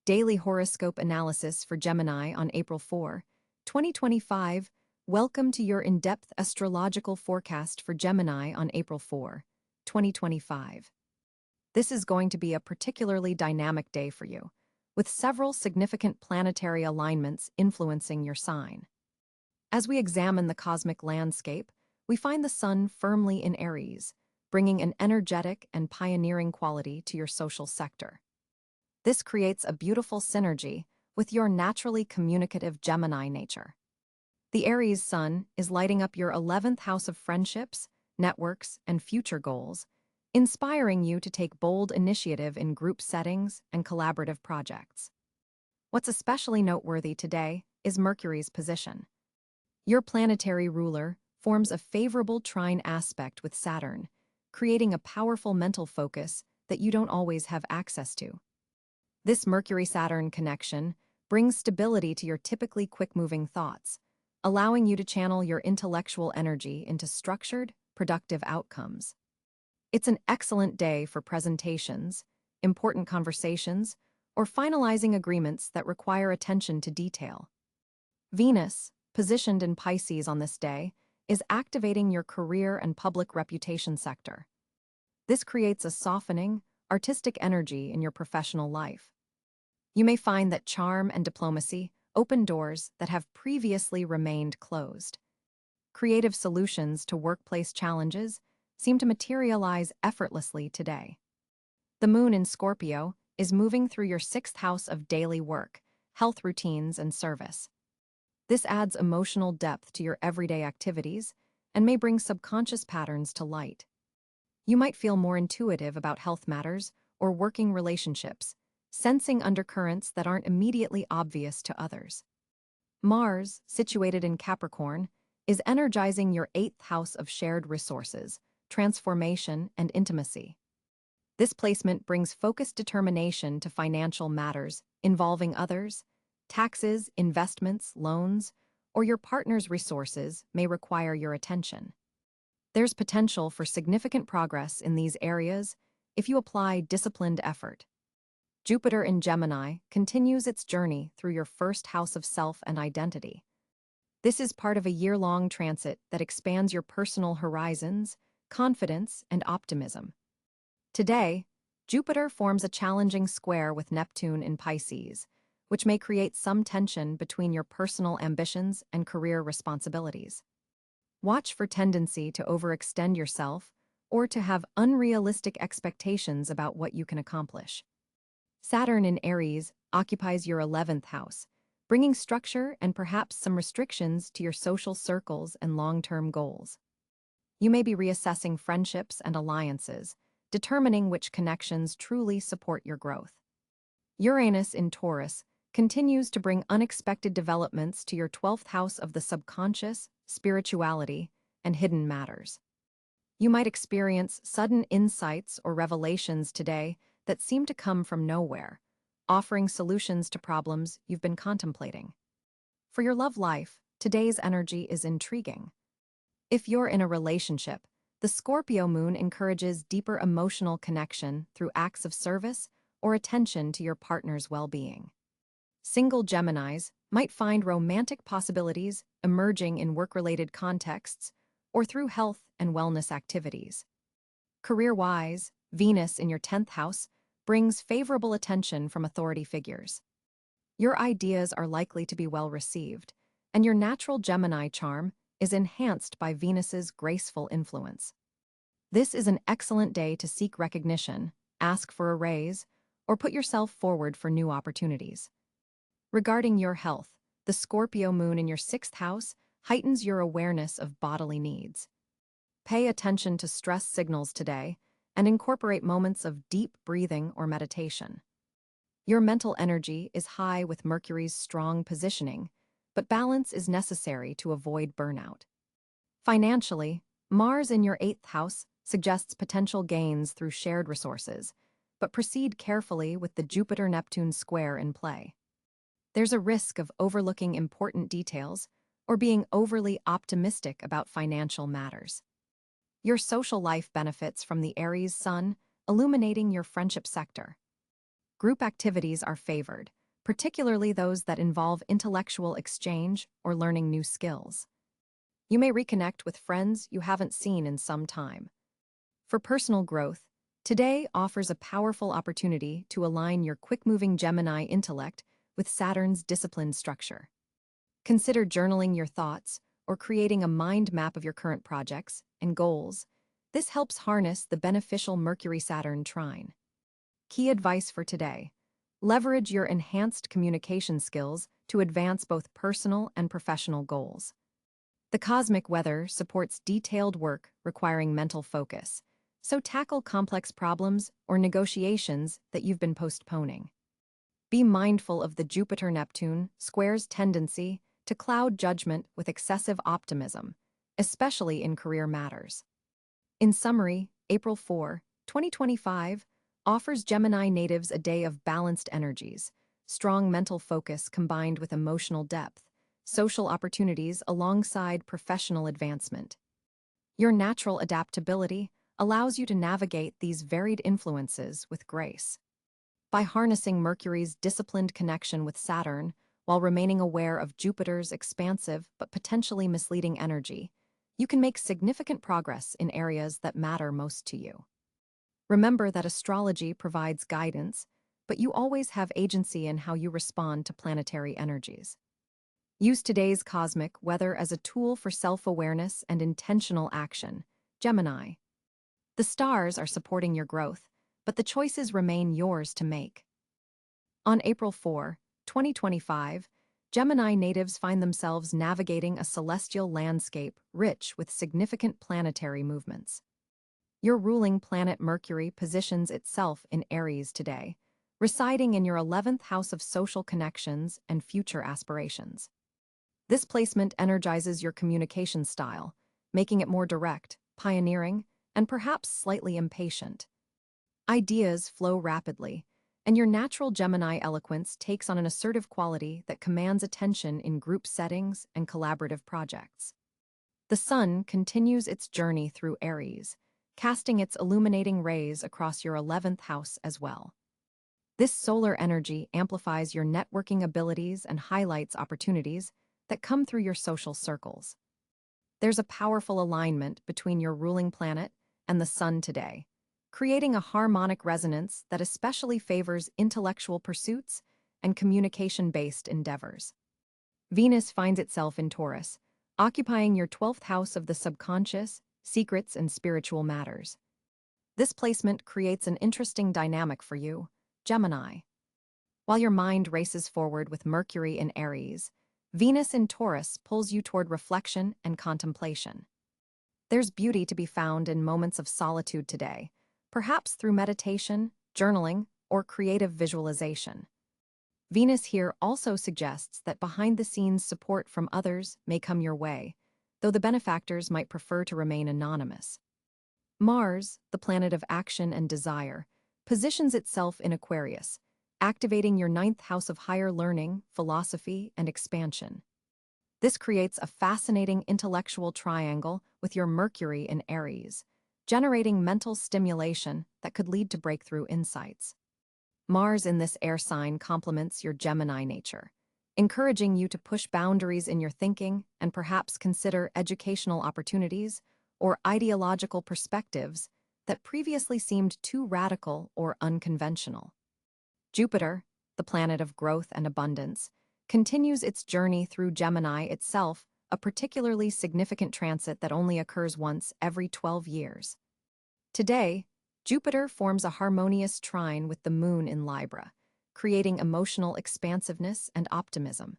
Daily Horoscope Analysis for Gemini on April 4, 2025. Welcome to your in-depth astrological forecast for Gemini on April 4, 2025. This is going to be a particularly dynamic day for you, with several significant planetary alignments influencing your sign. As we examine the cosmic landscape, we find the Sun firmly in Aries, bringing an energetic and pioneering quality to your social sector. This creates a beautiful synergy with your naturally communicative Gemini nature. The Aries Sun is lighting up your 11th house of friendships, networks, and future goals, inspiring you to take bold initiative in group settings and collaborative projects. What's especially noteworthy today is Mercury's position. Your planetary ruler forms a favorable trine aspect with Saturn, creating a powerful mental focus that you don't always have access to. This Mercury-Saturn connection brings stability to your typically quick-moving thoughts, allowing you to channel your intellectual energy into structured, productive outcomes. It's an excellent day for presentations, important conversations, or finalizing agreements that require attention to detail. Venus, positioned in Pisces on this day, is activating your career and public reputation sector. This creates a softening, artistic energy in your professional life. You may find that charm and diplomacy open doors that have previously remained closed. Creative solutions to workplace challenges seem to materialize effortlessly today. The moon in Scorpio is moving through your 6th house of daily work, health routines, and service. This adds emotional depth to your everyday activities and may bring subconscious patterns to light. You might feel more intuitive about health matters or working relationships, sensing undercurrents that aren't immediately obvious to others. Mars, situated in Capricorn, is energizing your 8th house of shared resources, transformation, and intimacy. This placement brings focused determination to financial matters involving others. Taxes, investments, loans, or your partner's resources may require your attention. There's potential for significant progress in these areas if you apply disciplined effort. Jupiter in Gemini continues its journey through your 1st house of self and identity. This is part of a year-long transit that expands your personal horizons, confidence, and optimism. Today, Jupiter forms a challenging square with Neptune in Pisces, which may create some tension between your personal ambitions and career responsibilities. Watch for tendency to overextend yourself or to have unrealistic expectations about what you can accomplish. Saturn in Aries occupies your 11th house, bringing structure and perhaps some restrictions to your social circles and long-term goals. You may be reassessing friendships and alliances, determining which connections truly support your growth. Uranus in Taurus continues to bring unexpected developments to your 12th house of the subconscious, spirituality, and hidden matters. You might experience sudden insights or revelations today that seem to come from nowhere, offering solutions to problems you've been contemplating. For your love life, today's energy is intriguing. If you're in a relationship, the Scorpio moon encourages deeper emotional connection through acts of service or attention to your partner's well-being. Single Geminis might find romantic possibilities emerging in work-related contexts or through health and wellness activities. Career-wise, Venus in your 10th house brings favorable attention from authority figures. Your ideas are likely to be well received, and your natural Gemini charm is enhanced by Venus's graceful influence. This is an excellent day to seek recognition, ask for a raise, or put yourself forward for new opportunities. Regarding your health, the Scorpio moon in your 6th house heightens your awareness of bodily needs. Pay attention to stress signals today and incorporate moments of deep breathing or meditation. Your mental energy is high with Mercury's strong positioning, but balance is necessary to avoid burnout. Financially, Mars in your 8th house suggests potential gains through shared resources, but proceed carefully with the Jupiter-Neptune square in play. There's a risk of overlooking important details or being overly optimistic about financial matters. Your social life benefits from the Aries Sun illuminating your friendship sector. Group activities are favored, particularly those that involve intellectual exchange or learning new skills. You may reconnect with friends you haven't seen in some time. For personal growth, today offers a powerful opportunity to align your quick-moving Gemini intellect with Saturn's disciplined structure. Consider journaling your thoughts or creating a mind map of your current projects and goals. This helps harness the beneficial Mercury-Saturn trine. Key advice for today: leverage your enhanced communication skills to advance both personal and professional goals. The cosmic weather supports detailed work requiring mental focus, so tackle complex problems or negotiations that you've been postponing. Be mindful of the Jupiter-Neptune square's tendency to cloud judgment with excessive optimism, especially in career matters. In summary, April 4, 2025, offers Gemini natives a day of balanced energies, strong mental focus combined with emotional depth, social opportunities alongside professional advancement. Your natural adaptability allows you to navigate these varied influences with grace. By harnessing Mercury's disciplined connection with Saturn, while remaining aware of Jupiter's expansive but potentially misleading energy, you can make significant progress in areas that matter most to you. Remember that astrology provides guidance, but you always have agency in how you respond to planetary energies. Use today's cosmic weather as a tool for self-awareness and intentional action, Gemini. The stars are supporting your growth, but the choices remain yours to make. On April 4, 2025, Gemini natives find themselves navigating a celestial landscape rich with significant planetary movements. Your ruling planet Mercury positions itself in Aries today, residing in your 11th house of social connections and future aspirations. This placement energizes your communication style, making it more direct, pioneering, and perhaps slightly impatient. Ideas flow rapidly, and your natural Gemini eloquence takes on an assertive quality that commands attention in group settings and collaborative projects. The Sun continues its journey through Aries, casting its illuminating rays across your 11th house as well. This solar energy amplifies your networking abilities and highlights opportunities that come through your social circles. There's a powerful alignment between your ruling planet and the Sun today, creating a harmonic resonance that especially favors intellectual pursuits and communication-based endeavors. Venus finds itself in Taurus, occupying your 12th house of the subconscious, secrets, and spiritual matters. This placement creates an interesting dynamic for you, Gemini. While your mind races forward with Mercury in Aries, Venus in Taurus pulls you toward reflection and contemplation. There's beauty to be found in moments of solitude today, perhaps through meditation, journaling, or creative visualization. Venus here also suggests that behind-the-scenes support from others may come your way, though the benefactors might prefer to remain anonymous. Mars, the planet of action and desire, positions itself in Aquarius, activating your 9th house of higher learning, philosophy, and expansion. This creates a fascinating intellectual triangle with your Mercury in Aries, generating mental stimulation that could lead to breakthrough insights. Mars in this air sign complements your Gemini nature, encouraging you to push boundaries in your thinking and perhaps consider educational opportunities or ideological perspectives that previously seemed too radical or unconventional. Jupiter, the planet of growth and abundance, continues its journey through Gemini itself, a particularly significant transit that only occurs once every 12 years. Today, Jupiter forms a harmonious trine with the Moon in Libra, creating emotional expansiveness and optimism.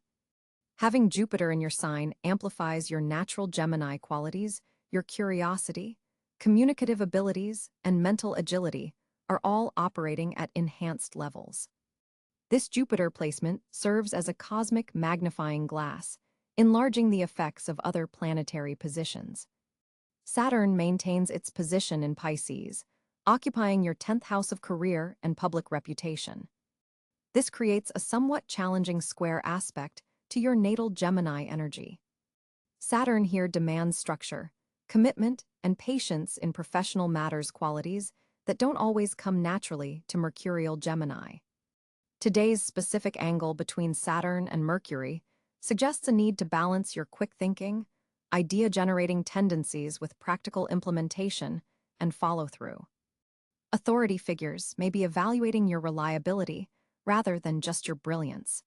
Having Jupiter in your sign amplifies your natural Gemini qualities. Your curiosity, communicative abilities, and mental agility are all operating at enhanced levels. This Jupiter placement serves as a cosmic magnifying glass, enlarging the effects of other planetary positions. Saturn maintains its position in Pisces, occupying your 10th house of career and public reputation. This creates a somewhat challenging square aspect to your natal Gemini energy. Saturn here demands structure, commitment, and patience in professional matters, qualities that don't always come naturally to Mercurial Gemini. Today's specific angle between Saturn and Mercury suggests a need to balance your quick thinking, idea-generating tendencies with practical implementation and follow-through. Authority figures may be evaluating your reliability rather than just your brilliance.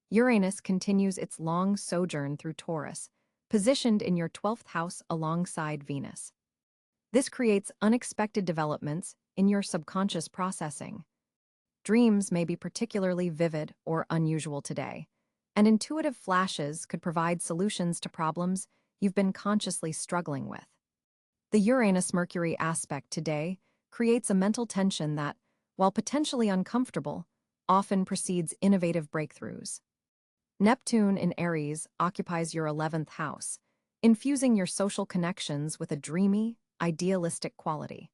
Uranus continues its long sojourn through Taurus, positioned in your 12th house alongside Venus. This creates unexpected developments in your subconscious processing. Dreams may be particularly vivid or unusual today, and intuitive flashes could provide solutions to problems you've been consciously struggling with. The Uranus-Mercury aspect today creates a mental tension that, while potentially uncomfortable, often precedes innovative breakthroughs. Neptune in Aries occupies your 11th house, infusing your social connections with a dreamy, idealistic quality.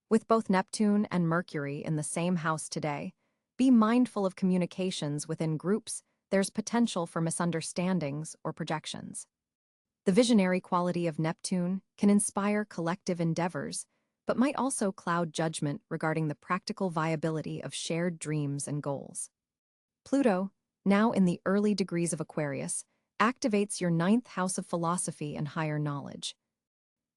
With both Neptune and Mercury in the same house today, be mindful of communications within groups. There's potential for misunderstandings or projections. The visionary quality of Neptune can inspire collective endeavors, but might also cloud judgment regarding the practical viability of shared dreams and goals. Pluto, now in the early degrees of Aquarius, activates your 9th house of philosophy and higher knowledge.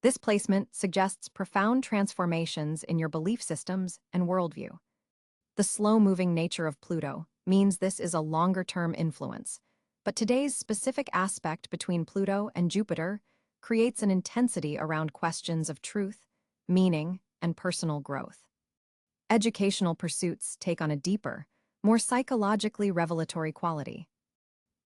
This placement suggests profound transformations in your belief systems and worldview. The slow-moving nature of Pluto means this is a longer-term influence, but today's specific aspect between Pluto and Jupiter creates an intensity around questions of truth, meaning, and personal growth. Educational pursuits take on a deeper, more psychologically revelatory quality.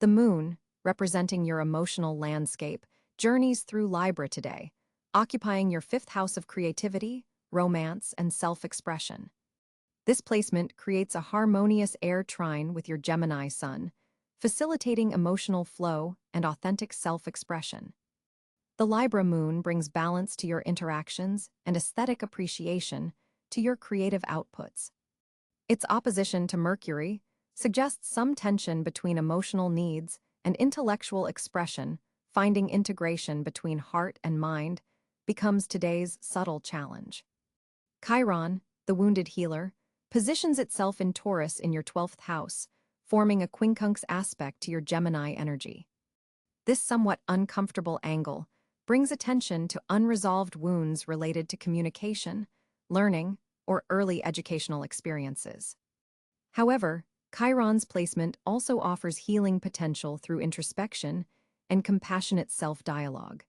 The Moon, representing your emotional landscape, journeys through Libra today, occupying your 5th house of creativity, romance, and self-expression. This placement creates a harmonious air trine with your Gemini Sun, facilitating emotional flow and authentic self-expression. The Libra Moon brings balance to your interactions and aesthetic appreciation to your creative outputs. Its opposition to Mercury suggests some tension between emotional needs and intellectual expression. Finding integration between heart and mind becomes today's subtle challenge. Chiron, the wounded healer, positions itself in Taurus in your 12th house, forming a quincunx aspect to your Gemini energy. This somewhat uncomfortable angle brings attention to unresolved wounds related to communication, learning, or early educational experiences. However, Chiron's placement also offers healing potential through introspection and compassionate self-dialogue.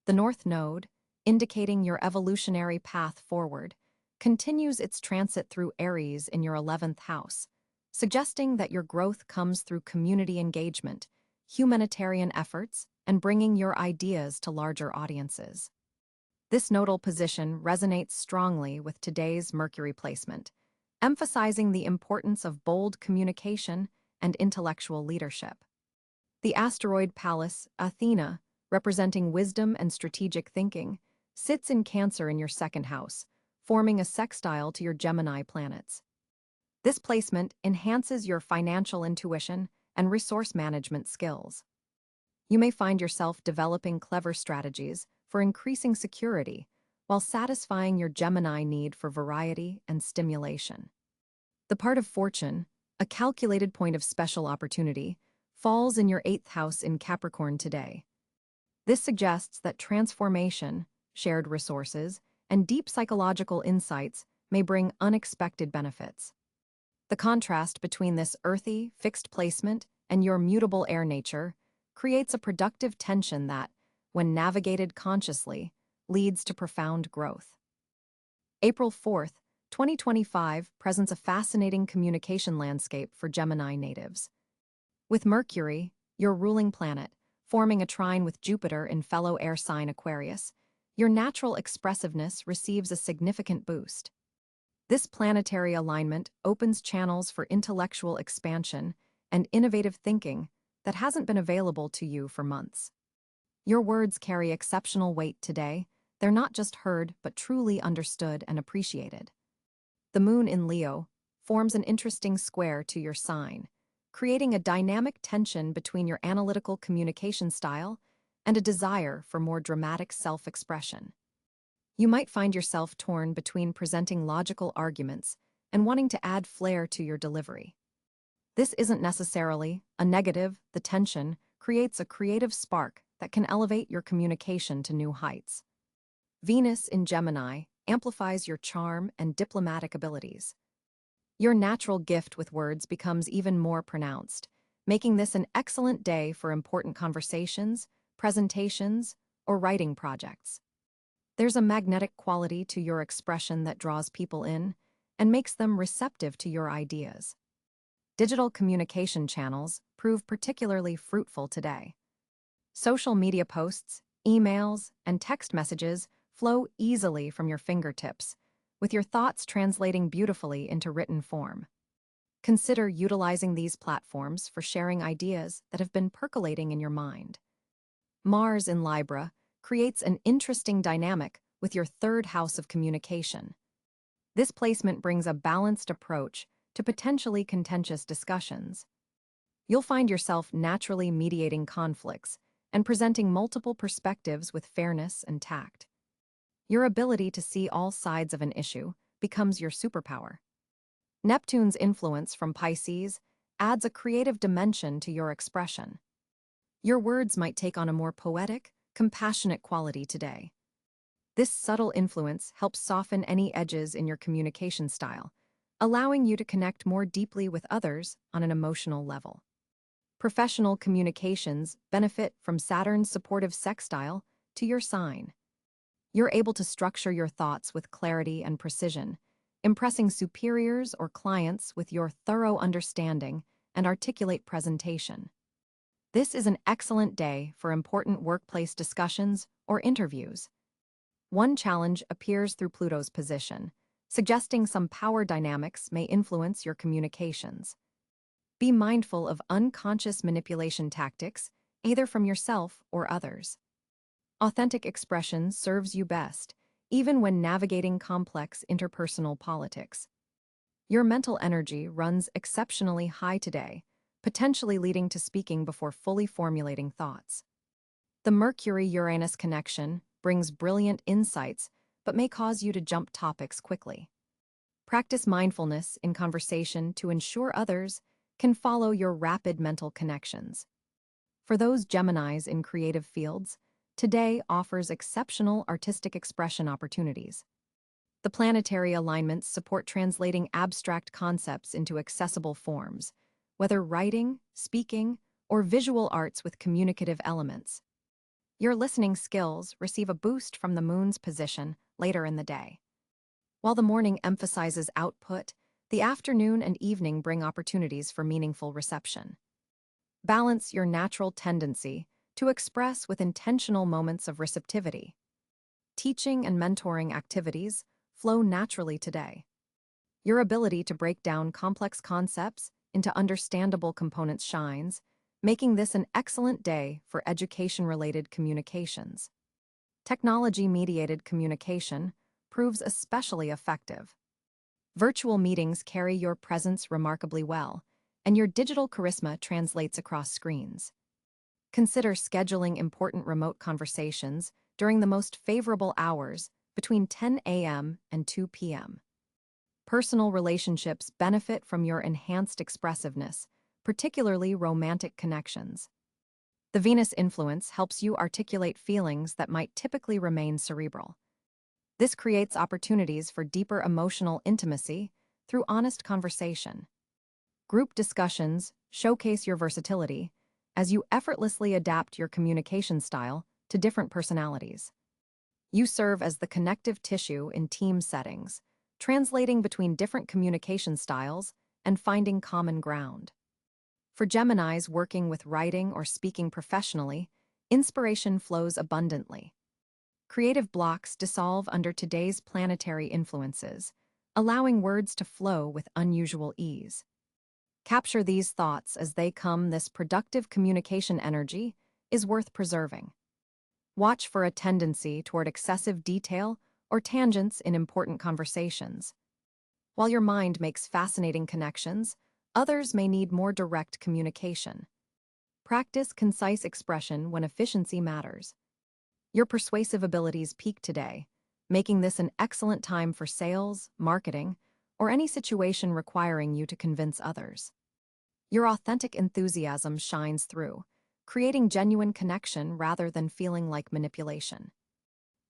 The North Node, indicating your evolutionary path forward, continues its transit through Aries in your 11th house, suggesting that your growth comes through community engagement, humanitarian efforts, and bringing your ideas to larger audiences. This nodal position resonates strongly with today's Mercury placement, emphasizing the importance of bold communication and intellectual leadership. The asteroid Pallas, Athena, representing wisdom and strategic thinking, sits in Cáncer in your 2nd house, forming a sextile to your Gemini planets. This placement enhances your financial intuition and resource management skills. You may find yourself developing clever strategies for increasing security while satisfying your Gemini need for variety and stimulation. The part of fortune, a calculated point of special opportunity, falls in your 8th house in Capricorn today. This suggests that transformation, shared resources, and deep psychological insights may bring unexpected benefits. The contrast between this earthy, fixed placement and your mutable air nature creates a productive tension that, when navigated consciously, leads to profound growth. April 4th, 2025 presents a fascinating communication landscape for Gemini natives. With Mercury, your ruling planet, forming a trine with Jupiter in fellow air sign Aquarius, your natural expressiveness receives a significant boost. This planetary alignment opens channels for intellectual expansion and innovative thinking that hasn't been available to you for months. Your words carry exceptional weight today. They're not just heard, but truly understood and appreciated. The Moon in Leo forms an interesting square to your sign, creating a dynamic tension between your analytical communication style and a desire for more dramatic self-expression. You might find yourself torn between presenting logical arguments and wanting to add flair to your delivery. This isn't necessarily a negative. The tension creates a creative spark that can elevate your communication to new heights. Venus in Gemini amplifies your charm and diplomatic abilities. Your natural gift with words becomes even more pronounced, making this an excellent day for important conversations, presentations, or writing projects. There's a magnetic quality to your expression that draws people in and makes them receptive to your ideas. Digital communication channels prove particularly fruitful today. Social media posts, emails, and text messages flow easily from your fingertips, with your thoughts translating beautifully into written form. Consider utilizing these platforms for sharing ideas that have been percolating in your mind. Mars in Libra creates an interesting dynamic with your third house of communication. This placement brings a balanced approach to potentially contentious discussions. You'll find yourself naturally mediating conflicts and presenting multiple perspectives with fairness and tact. Your ability to see all sides of an issue becomes your superpower. Neptune's influence from Pisces adds a creative dimension to your expression. Your words might take on a more poetic, compassionate quality today. This subtle influence helps soften any edges in your communication style, allowing you to connect more deeply with others on an emotional level. Professional communications benefit from Saturn's supportive sextile to your sign. You're able to structure your thoughts with clarity and precision, impressing superiors or clients with your thorough understanding and articulate presentation. This is an excellent day for important workplace discussions or interviews. One challenge appears through Pluto's position, suggesting some power dynamics may influence your communications. Be mindful of unconscious manipulation tactics, either from yourself or others. Authentic expression serves you best, even when navigating complex interpersonal politics. Your mental energy runs exceptionally high today, potentially leading to speaking before fully formulating thoughts. The Mercury-Uranus connection brings brilliant insights, but may cause you to jump topics quickly. Practice mindfulness in conversation to ensure others can follow your rapid mental connections. For those Geminis in creative fields, today offers exceptional artistic expression opportunities. The planetary alignments support translating abstract concepts into accessible forms, whether writing, speaking, or visual arts with communicative elements. Your listening skills receive a boost from the moon's position later in the day. While the morning emphasizes output, the afternoon and evening bring opportunities for meaningful reception. Balance your natural tendency to express with intentional moments of receptivity. Teaching and mentoring activities flow naturally today. Your ability to break down complex concepts into understandable components shines, making this an excellent day for education-related communications. Technology-mediated communication proves especially effective. Virtual meetings carry your presence remarkably well, and your digital charisma translates across screens. Consider scheduling important remote conversations during the most favorable hours between 10 a.m. and 2 p.m. Personal relationships benefit from your enhanced expressiveness, particularly romantic connections. The Venus influence helps you articulate feelings that might typically remain cerebral. This creates opportunities for deeper emotional intimacy through honest conversation. Group discussions showcase your versatility as you effortlessly adapt your communication style to different personalities. You serve as the connective tissue in team settings, translating between different communication styles and finding common ground. For Geminis working with writing or speaking professionally, inspiration flows abundantly. Creative blocks dissolve under today's planetary influences, allowing words to flow with unusual ease. Capture these thoughts as they come. This productive communication energy is worth preserving. Watch for a tendency toward excessive detail or tangents in important conversations. While your mind makes fascinating connections, others may need more direct communication. Practice concise expression when efficiency matters. Your persuasive abilities peak today, making this an excellent time for sales, marketing, or any situation requiring you to convince others. Your authentic enthusiasm shines through, creating genuine connection rather than feeling like manipulation.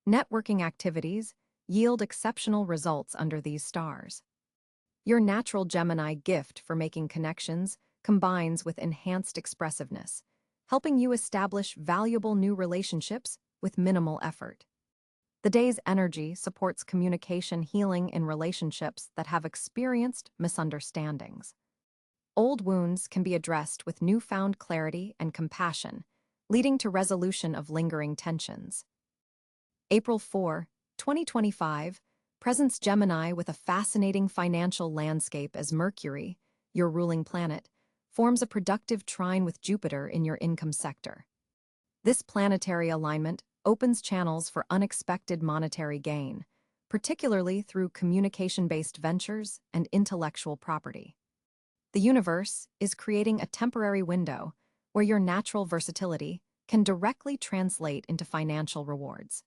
Networking activities yield exceptional results under these stars. Your natural Gemini gift for making connections combines with enhanced expressiveness, helping you establish valuable new relationships with minimal effort. The day's energy supports communication healing in relationships that have experienced misunderstandings. Old wounds can be addressed with newfound clarity and compassion, leading to resolution of lingering tensions. April 4, 2025, presents Gemini with a fascinating financial landscape as Mercury, your ruling planet, forms a productive trine with Jupiter in your income sector. This planetary alignment opens channels for unexpected monetary gain, particularly through communication-based ventures and intellectual property. The universe is creating a temporary window where your natural versatility can directly translate into financial rewards.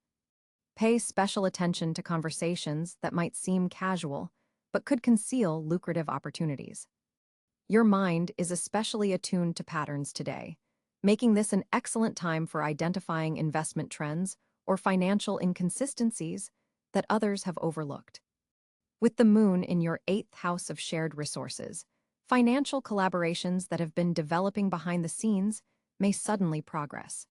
Pay special attention to conversations that might seem casual but could conceal lucrative opportunities. Your mind is especially attuned to patterns today, making this an excellent time for identifying investment trends or financial inconsistencies that others have overlooked. With the moon in your 8th house of shared resources, financial collaborations that have been developing behind the scenes may suddenly progress.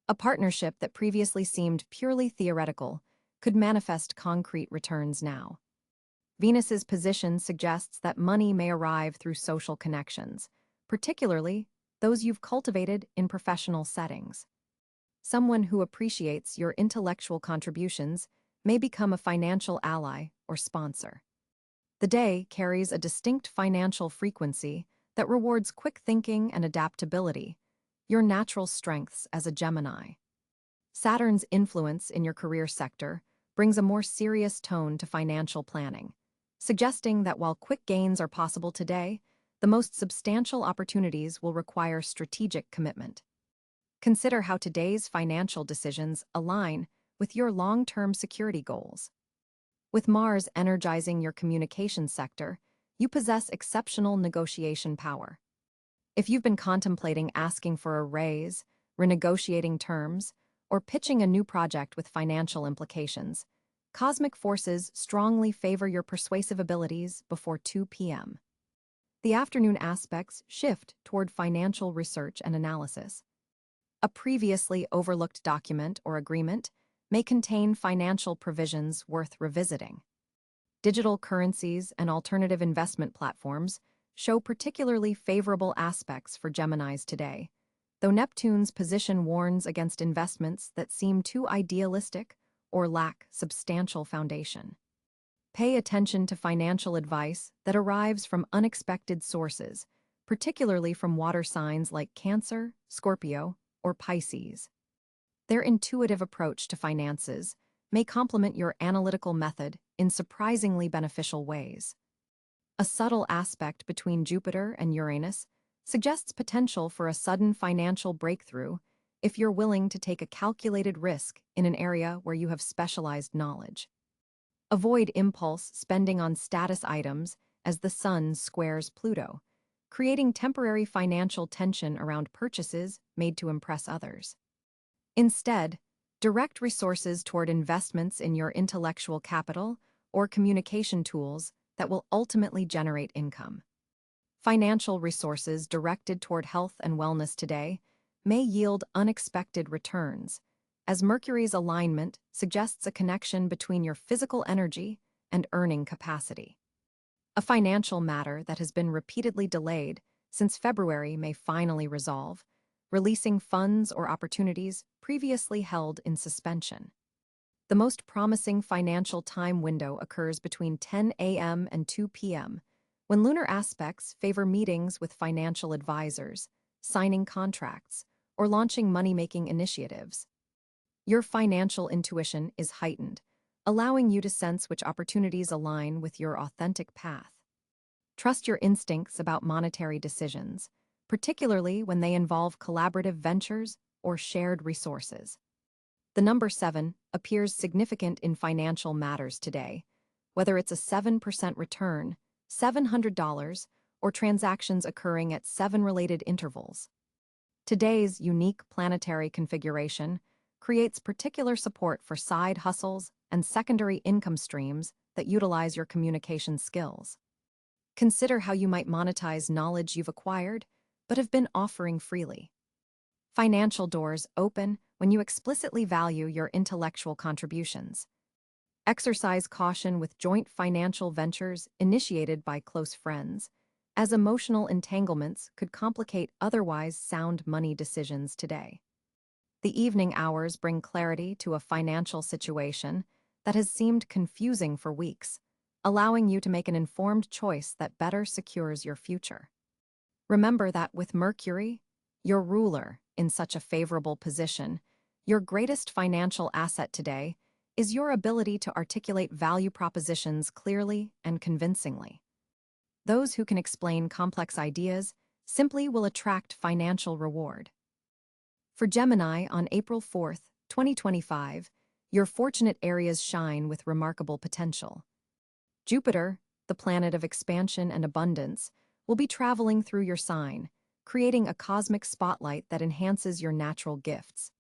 A partnership that previously seemed purely theoretical could manifest concrete returns now. Venus's position suggests that money may arrive through social connections, particularly those you've cultivated in professional settings. Someone who appreciates your intellectual contributions may become a financial ally or sponsor. The day carries a distinct financial frequency that rewards quick thinking and adaptability, your natural strengths as a Gemini. Saturn's influence in your career sector brings a more serious tone to financial planning, suggesting that while quick gains are possible today, the most substantial opportunities will require strategic commitment. Consider how today's financial decisions align with your long-term security goals. With Mars energizing your communication sector, you possess exceptional negotiation power. If you've been contemplating asking for a raise, renegotiating terms, or pitching a new project with financial implications, cosmic forces strongly favor your persuasive abilities before 2 p.m. The afternoon aspects shift toward financial research and analysis. A previously overlooked document or agreement may contain financial provisions worth revisiting. Digital currencies and alternative investment platforms show particularly favorable aspects for Geminis today, though Neptune's position warns against investments that seem too idealistic or lack substantial foundation. Pay attention to financial advice that arrives from unexpected sources, particularly from water signs like Cáncer, Scorpio, or Pisces. Their intuitive approach to finances may complement your analytical method in surprisingly beneficial ways. A subtle aspect between Jupiter and Uranus suggests potential for a sudden financial breakthrough if you're willing to take a calculated risk in an area where you have specialized knowledge. Avoid impulse spending on status items as the Sun squares Pluto, creating temporary financial tension around purchases made to impress others. Instead, direct resources toward investments in your intellectual capital or communication tools that will ultimately generate income. Financial resources directed toward health and wellness today may yield unexpected returns, as Mercury's alignment suggests a connection between your physical energy and earning capacity. A financial matter that has been repeatedly delayed since February may finally resolve, releasing funds or opportunities previously held in suspension. The most promising financial time window occurs between 10 a.m. and 2 p.m., when lunar aspects favor meetings with financial advisors, signing contracts, or launching money-making initiatives. Your financial intuition is heightened, allowing you to sense which opportunities align with your authentic path. Trust your instincts about monetary decisions, particularly when they involve collaborative ventures or shared resources. The number 7 appears significant in financial matters today, whether it's a 7% return, $700, or transactions occurring at 7 related intervals. Today's unique planetary configuration creates particular support for side hustles and secondary income streams that utilize your communication skills. Consider how you might monetize knowledge you've acquired but have been offering freely. Financial doors open when you explicitly value your intellectual contributions. Exercise caution with joint financial ventures initiated by close friends, as emotional entanglements could complicate otherwise sound money decisions today. The evening hours bring clarity to a financial situation that has seemed confusing for weeks, allowing you to make an informed choice that better secures your future. Remember that with Mercury, your ruler, in such a favorable position, your greatest financial asset today is your ability to articulate value propositions clearly and convincingly. Those who can explain complex ideas simply will attract financial reward. For Gemini on April 4th, 2025, your fortunate areas shine with remarkable potential. Jupiter, the planet of expansion and abundance, will be traveling through your sign, creating a cosmic spotlight that enhances your natural gifts.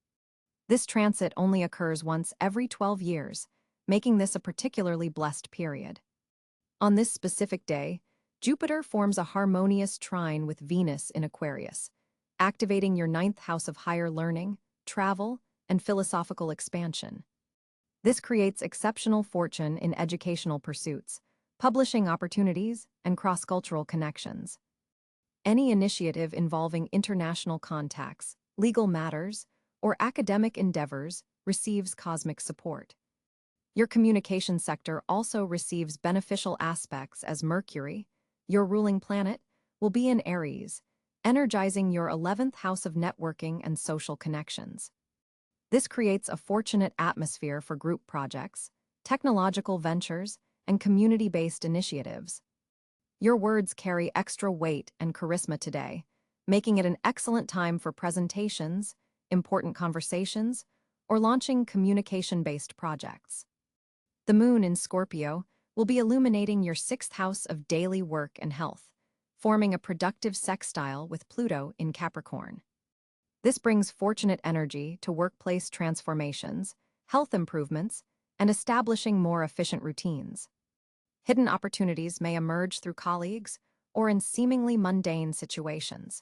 This transit only occurs once every 12 years, making this a particularly blessed period. On this specific day, Jupiter forms a harmonious trine with Venus in Aquarius, activating your 9th house of higher learning, travel, and philosophical expansion. This creates exceptional fortune in educational pursuits, publishing opportunities, and cross-cultural connections. Any initiative involving international contacts, legal matters, or academic endeavors receives cosmic support. Your communication sector also receives beneficial aspects as Mercury, your ruling planet, will be in Aries, energizing your 11th house of networking and social connections. This creates a fortunate atmosphere for group projects, technological ventures, and community-based initiatives. Your words carry extra weight and charisma today, making it an excellent time for presentations, important conversations, or launching communication-based projects. The moon in Scorpio will be illuminating your 6th house of daily work and health, forming a productive sextile with Pluto in Capricorn. This brings fortunate energy to workplace transformations, health improvements, and establishing more efficient routines. Hidden opportunities may emerge through colleagues or in seemingly mundane situations.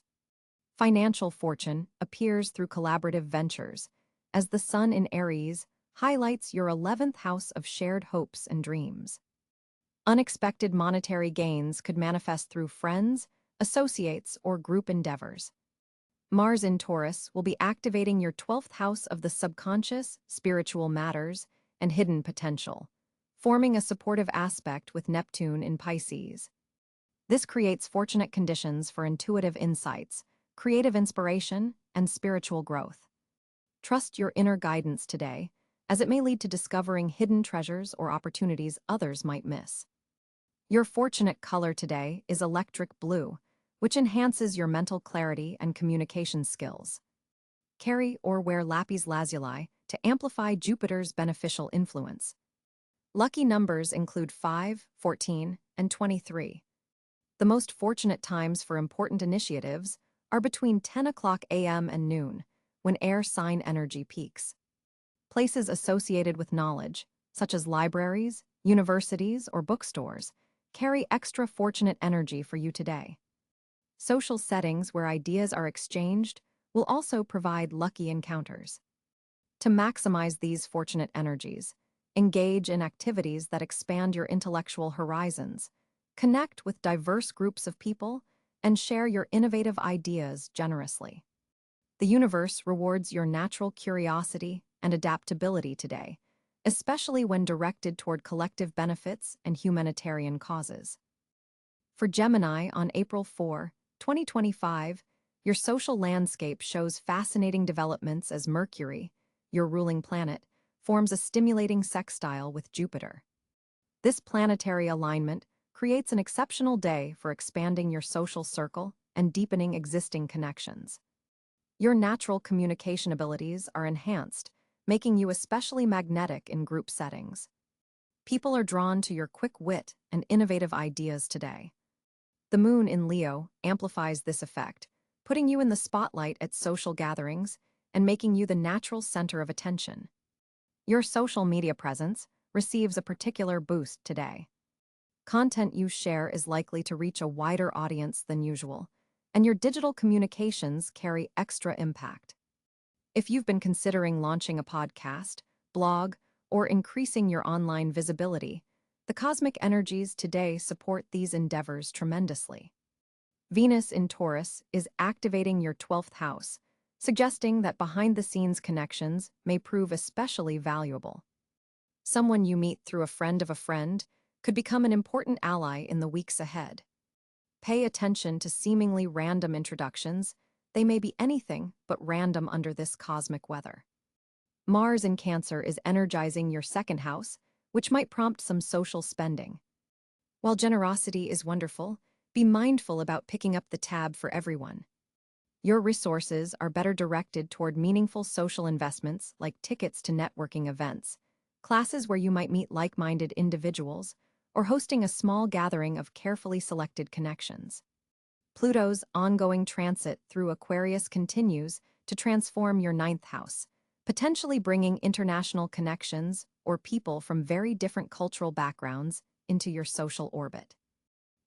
Financial fortune appears through collaborative ventures, as the sun in Aries highlights your 11th house of shared hopes and dreams. Unexpected monetary gains could manifest through friends, associates, or group endeavors. Mars in Taurus will be activating your 12th house of the subconscious, spiritual matters, and hidden potential, forming a supportive aspect with Neptune in Pisces. This creates fortunate conditions for intuitive insights, creative inspiration, and spiritual growth. Trust your inner guidance today, as it may lead to discovering hidden treasures or opportunities others might miss. Your fortunate color today is electric blue, which enhances your mental clarity and communication skills. Carry or wear lapis lazuli to amplify Jupiter's beneficial influence. Lucky numbers include 5, 14, and 23. The most fortunate times for important initiatives are between 10 o'clock a.m. and noon, when air sign energy peaks. Places associated with knowledge, such as libraries, universities, or bookstores, carry extra fortunate energy for you today. Social settings where ideas are exchanged will also provide lucky encounters. To maximize these fortunate energies, engage in activities that expand your intellectual horizons, connect with diverse groups of people, and share your innovative ideas generously. The universe rewards your natural curiosity and adaptability today, especially when directed toward collective benefits and humanitarian causes. For Gemini on April 4, 2025, your social landscape shows fascinating developments as Mercury, your ruling planet, forms a stimulating sextile with Jupiter. This planetary alignment creates an exceptional day for expanding your social circle and deepening existing connections. Your natural communication abilities are enhanced, making you especially magnetic in group settings. People are drawn to your quick wit and innovative ideas today. The moon in Leo amplifies this effect, putting you in the spotlight at social gatherings and making you the natural center of attention. Your social media presence receives a particular boost today. Content you share is likely to reach a wider audience than usual, and your digital communications carry extra impact. If you've been considering launching a podcast, blog, or increasing your online visibility, the cosmic energies today support these endeavors tremendously. Venus in Taurus is activating your 12th house, suggesting that behind-the-scenes connections may prove especially valuable. Someone you meet through a friend of a friend could become an important ally in the weeks ahead. Pay attention to seemingly random introductions. They may be anything but random under this cosmic weather. Mars in Cáncer is energizing your second house, which might prompt some social spending. While generosity is wonderful, be mindful about picking up the tab for everyone. Your resources are better directed toward meaningful social investments like tickets to networking events, classes where you might meet like-minded individuals, or hosting a small gathering of carefully selected connections. Pluto's ongoing transit through Aquarius continues to transform your 9th house, potentially bringing international connections or people from very different cultural backgrounds into your social orbit.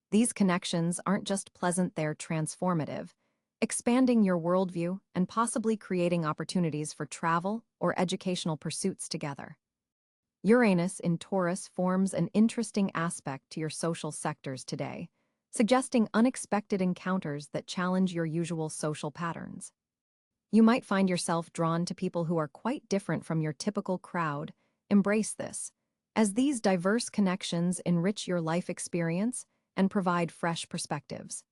These connections aren't just pleasant, they're transformative, expanding your worldview and possibly creating opportunities for travel or educational pursuits together. Uranus in Taurus forms an interesting aspect to your social sectors today, suggesting unexpected encounters that challenge your usual social patterns. You might find yourself drawn to people who are quite different from your typical crowd. Embrace this, as these diverse connections enrich your life experience and provide fresh perspectives.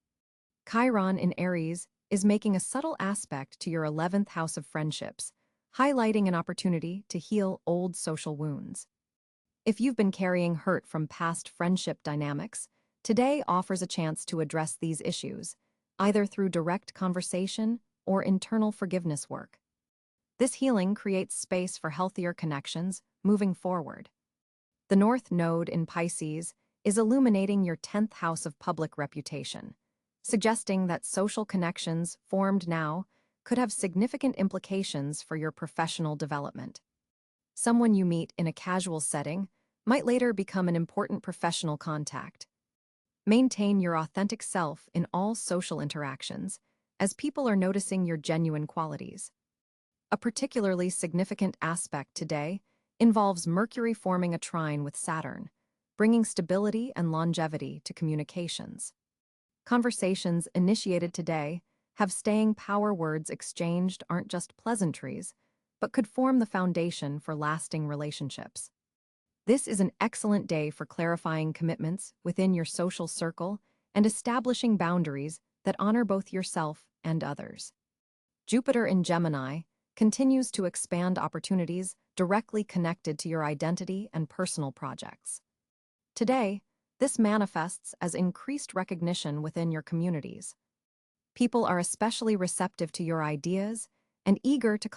Chiron in Aries is making a subtle aspect to your 11th house of friendships, highlighting an opportunity to heal old social wounds. If you've been carrying hurt from past friendship dynamics, today offers a chance to address these issues, either through direct conversation or internal forgiveness work. This healing creates space for healthier connections moving forward. The North Node in Pisces is illuminating your 10th house of public reputation, suggesting that social connections formed now could have significant implications for your professional development. Someone you meet in a casual setting might later become an important professional contact. Maintain your authentic self in all social interactions, as people are noticing your genuine qualities. A particularly significant aspect today involves Mercury forming a trine with Saturn, bringing stability and longevity to communications. Conversations initiated today have staying power. Words exchanged aren't just pleasantries, but could form the foundation for lasting relationships. This is an excellent day for clarifying commitments within your social circle and establishing boundaries that honor both yourself and others. Jupiter in Gemini continues to expand opportunities directly connected to your identity and personal projects. Today, this manifests as increased recognition within your communities. People are especially receptive to your ideas and eager to